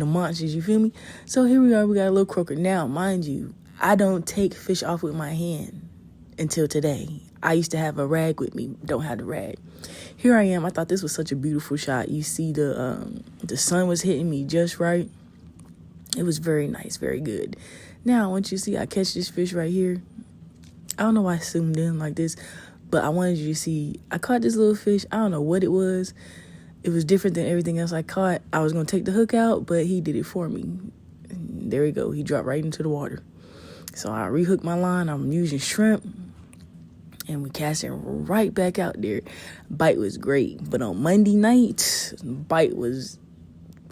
the monsters, you feel me? So here we are, we got a little croaker. Now, mind you, I don't take fish off with my hand until today. I used to have a rag with me, don't have the rag. Here I am, I thought this was such a beautiful shot. You see the sun was hitting me just right. It was very nice, very good. Now, I want you to see, I catch this fish right here. I don't know why I zoomed in like this, but I wanted you to see, I caught this little fish. I don't know what it was. It was different than everything else I caught. I was going to take the hook out, but he did it for me. And there we go. He dropped right into the water. So I rehooked my line. I'm using shrimp. And we casting right back out there. Bite was great. But on Monday night, bite was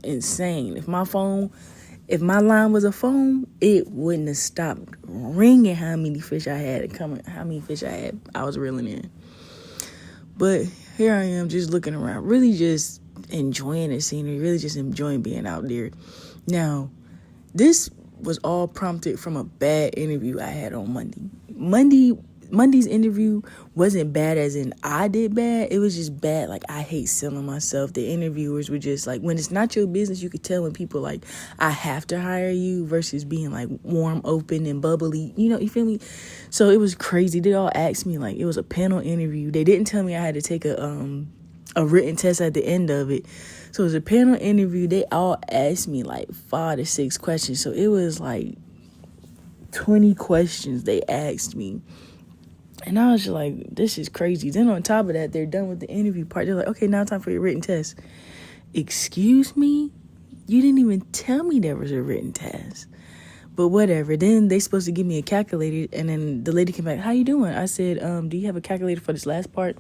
insane. If my line was a phone, it wouldn't have stopped ringing how many fish I had coming, how many fish I was reeling in. But here I am just looking around, really just enjoying the scenery, really just enjoying being out there. Now, this was all prompted from a bad interview I had on Monday. Monday's interview wasn't bad as in I did bad. It was just bad. Like, I hate selling myself. The interviewers were just like, when it's not your business, you could tell when people like, I have to hire you versus being like warm, open, and bubbly. You know, you feel me? So it was crazy. They all asked me, like, it was a panel interview. They didn't tell me I had to take a written test at the end of it. So it was a panel interview. They all asked me like 5 to 6 questions. So it was like 20 questions they asked me. And I was just like, this is crazy. Then on top of that, they're done with the interview part. They're like, okay, now time for your written test. Excuse me? You didn't even tell me there was a written test. But whatever. Then they supposed to give me a calculator. And then the lady came back, how you doing? I said, do you have a calculator for this last part?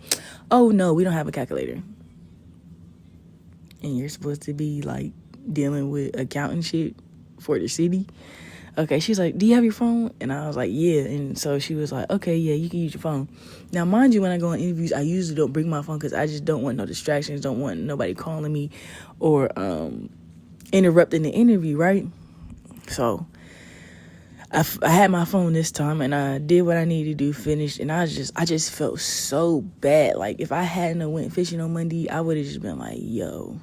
Oh, no, we don't have a calculator. And you're supposed to be like dealing with accounting shit for the city. Okay, she's like, do you have your phone? And I was like, yeah. And so she was like, okay, yeah, you can use your phone. Now, mind you, when I go on interviews, I usually don't bring my phone because I just don't want no distractions, don't want nobody calling me or interrupting the interview, right? So I had my phone this time and I did what I needed to do, finished, and I just felt so bad. Like, if I hadn't went fishing on Monday, I would have just been like, yo,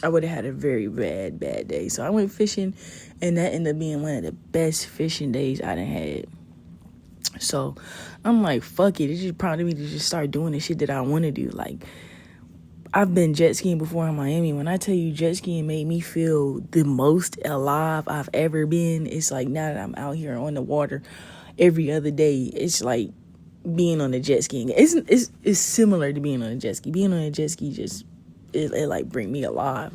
I would have had a very bad day. So I went fishing, and that ended up being one of the best fishing days I done had. So I'm like, fuck it. It just prompted me to just start doing the shit that I want to do. Like, I've been jet skiing before in Miami. When I tell you jet skiing made me feel the most alive I've ever been, it's like now that I'm out here on the water every other day, it's like being on a jet skiing. It's similar to being on a jet ski. Being on a jet ski just, it like bring me alive.